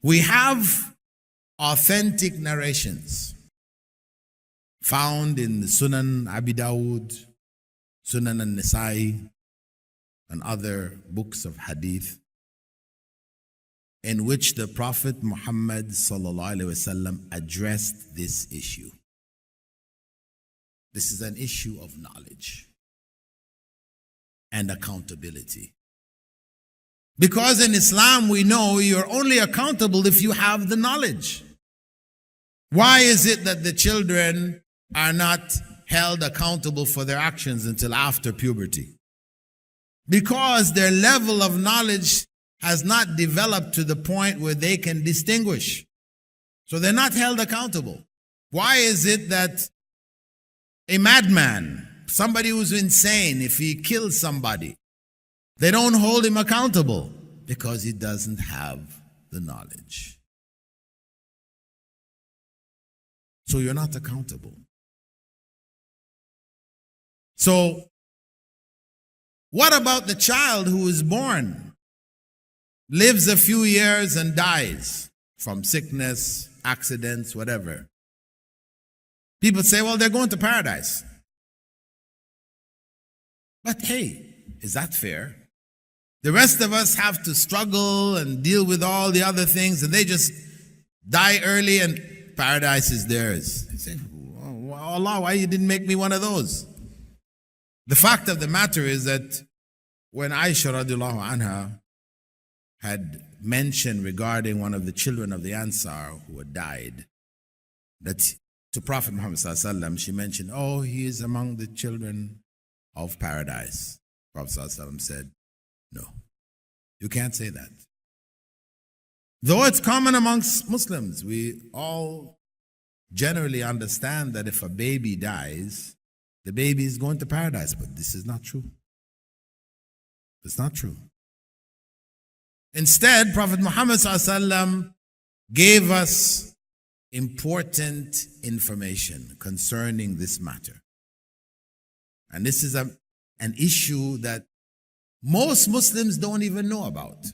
We have authentic narrations found in the Sunan Abi Dawud, Sunan al-Nisa'i, and other books of hadith, in which the Prophet Muhammad sallallahu alaihi wasallam addressed this issue. This is an issue of knowledge and accountability. Because in Islam we know you're only accountable if you have the knowledge. Why is it that the children are not held accountable for their actions until after puberty? Because their level of knowledge has not developed to the point where they can distinguish. So they're not held accountable. Why is it that a madman, somebody who's insane, if he kills somebody, they don't hold him accountable? Because he doesn't have the knowledge. So you're not accountable. So what about the child who is born, lives a few years and dies from sickness, accidents, whatever? People say, well, they're going to paradise. But hey, is that fair? The rest of us have to struggle and deal with all the other things, and they just die early and paradise is theirs. You say, oh, Allah, why you didn't make me one of those? The fact of the matter is that when Aisha radiallahu anha had mentioned regarding one of the children of the Ansar who had died, that to Prophet Muhammad sallallahu alaihi wasallam, she mentioned, oh, he is among the children of paradise. Prophet sallallahu alaihi wasallam said, no, you can't say that. Though it's common amongst Muslims, we all generally understand that if a baby dies, the baby is going to paradise, but this is not true. It's not true. Instead, Prophet Muhammad ﷺ gave us important information concerning this matter. And this is an issue that most Muslims don't even know about.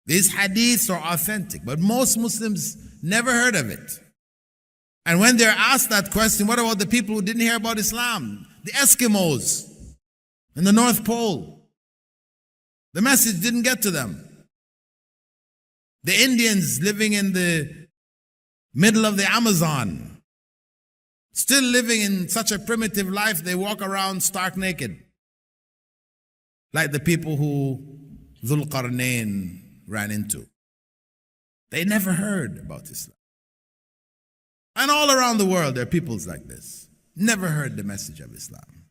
These hadiths are authentic, but most Muslims never heard of it. And when they're asked that question, what about the people who didn't hear about Islam? The Eskimos in the North Pole. The message didn't get to them. The Indians living in the middle of the Amazon, still living in such a primitive life, they walk around stark naked. Like the people who Dhul Qarnayn ran into. They never heard about Islam. And all around the world, there are peoples like this. Never heard the message of Islam.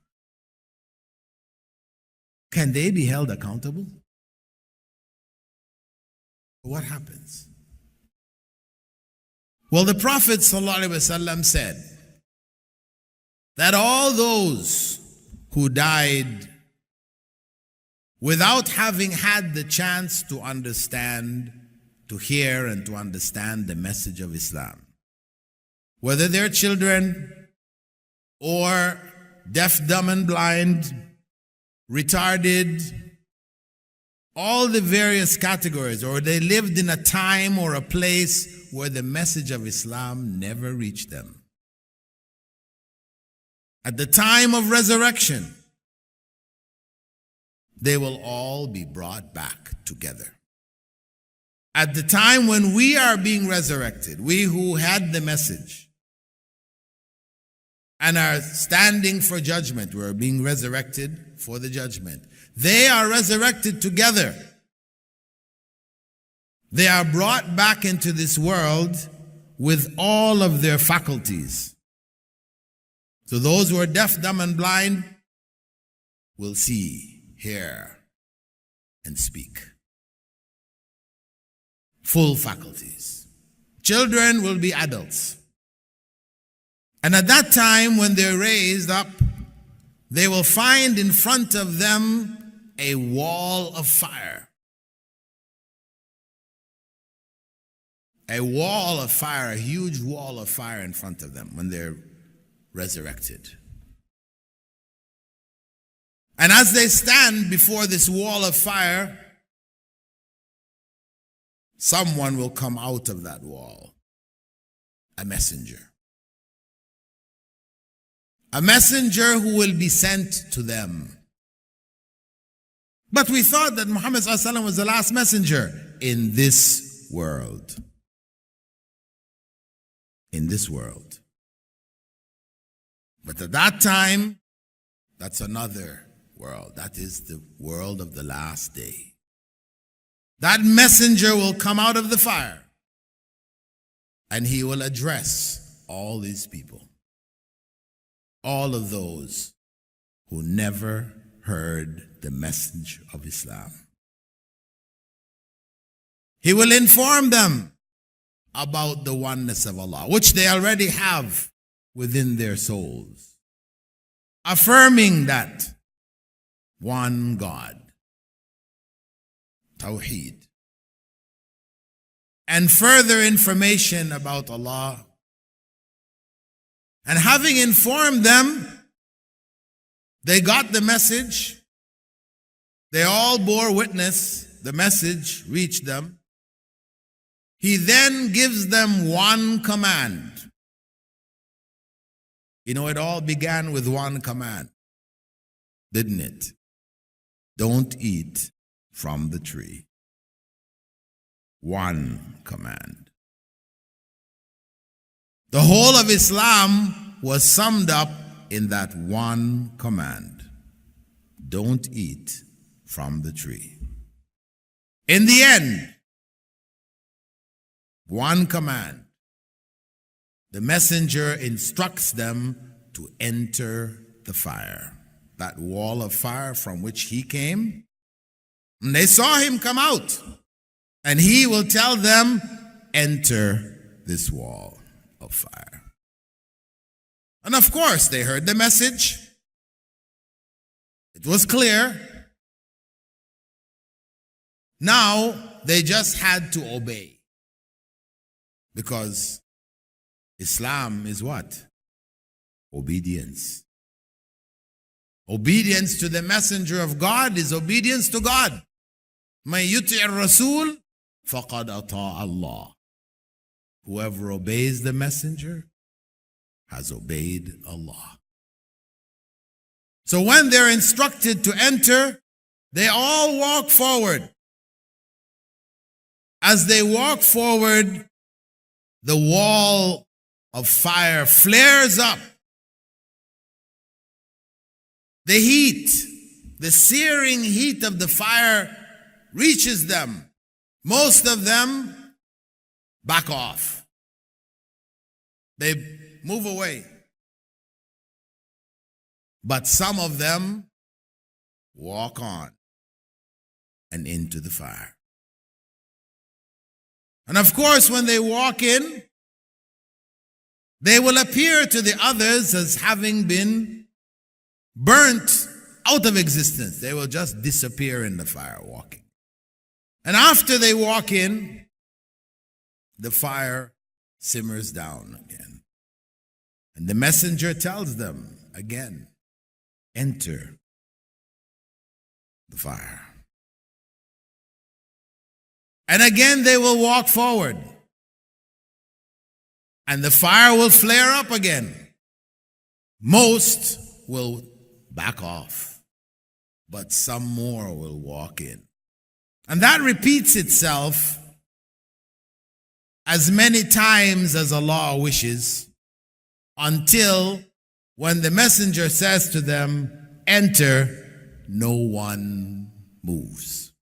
Can they be held accountable? What happens? Well, the Prophet ﷺ said that all those who died without having had the chance to understand, to hear and to understand the message of Islam, whether they're children or deaf, dumb, and blind, retarded, all the various categories, or they lived in a time or a place where the message of Islam never reached them. At the time of resurrection, they will all be brought back together. At the time when we are being resurrected, we who had the message and are standing for judgment, we are being resurrected for the judgment. They are resurrected together. They are brought back into this world with all of their faculties. So those who are deaf, dumb, and blind will see, hear, and speak. Full faculties. Children will be adults. And at that time, when they're raised up, they will find in front of them a wall of fire. A wall of fire, a huge wall of fire in front of them when they're resurrected. And as they stand before this wall of fire, someone will come out of that wall, a messenger. A messenger who will be sent to them. But we thought that Muhammad ﷺ was the last messenger in this world. In this world. But at that time, that's another world. That is the world of the last day. That messenger will come out of the fire and he will address all these people. All of those who never heard the message of Islam. He will inform them about the oneness of Allah, which they already have within their souls, affirming that one God, Tawheed, and further information about Allah. And having informed them, they got the message. They all bore witness. The message reached them. He then gives them one command. You know, it all began with one command, didn't it? Don't eat from the tree. One command. The whole of Islam was summed up in that one command. Don't eat from the tree. In the end, one command. The messenger instructs them to enter the fire, that wall of fire from which he came. And they saw him come out, and he will tell them, enter this wall of fire. And of course, they heard the message. It was clear. Now, they just had to obey. Because Islam is what? Obedience. Obedience to the messenger of God is obedience to God. مَن يُطِعِ الرَّسُولِ فَقَدْ أَطَاعَ اللَّهِ. Whoever obeys the messenger has obeyed Allah. So when they're instructed to enter, they all walk forward. As they walk forward, the wall of fire flares up. The heat, the searing heat of the fire reaches them. Most of them back off. They move away. But some of them walk on and into the fire. And of course, when they walk in, they will appear to the others as having been burnt out of existence. They will just disappear in the fire walking. And after they walk in, the fire simmers down again. And the messenger tells them again, enter the fire. And again they will walk forward. And the fire will flare up again. Most will back off, but some more will walk in. And that repeats itself as many times as Allah wishes, until when the messenger says to them, enter, no one moves.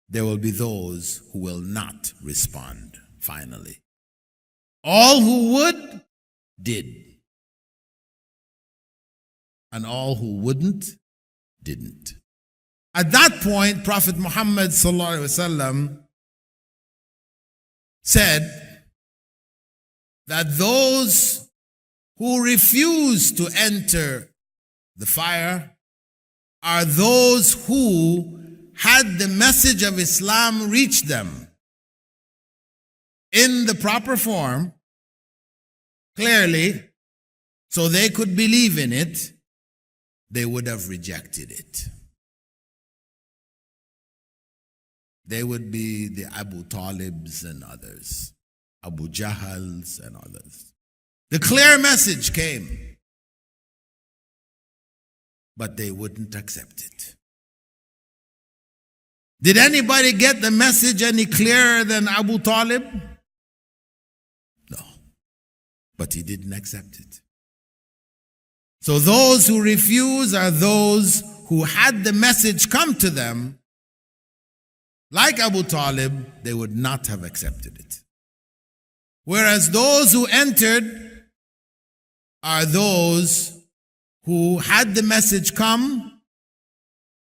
There will be those who will not respond, finally. All who would, did. And all who wouldn't, didn't. At that point, Prophet Muhammad ﷺ said that those who refuse to enter the fire are those who had the message of Islam reach them in the proper form, clearly, so they could believe in it, they would have rejected it. They would be the Abu Talibs and others, Abu Jahals and others. The clear message came, but they wouldn't accept it. Did anybody get the message any clearer than Abu Talib? No, but he didn't accept it. So those who refuse are those who had the message come to them, like Abu Talib, they would not have accepted it. Whereas those who entered are those who had the message come,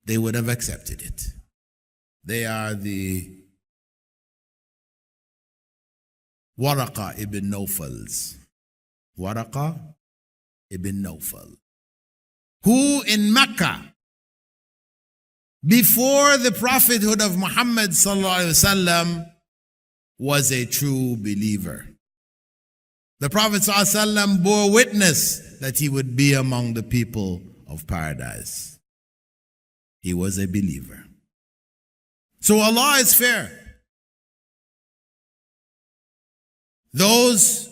they would have accepted it. They are the Waraqa ibn Nawfals. Waraqa ibn Nawfal, who in Mecca, before the prophethood of Muhammad sallallahu alaihi wasallam, was a true believer. The Prophet sallallahu alaihi wasallam bore witness that he would be among the people of paradise. He was a believer. So Allah is fair. Those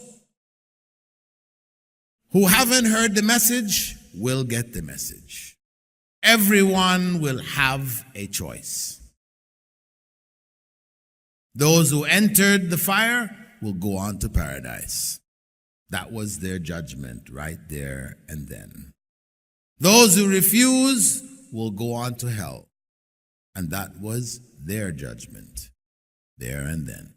who haven't heard the message will get the message. Everyone will have a choice. Those who entered the fire will go on to paradise. That was their judgment right there and then. Those who refuse will go on to hell. And that was their judgment there and then.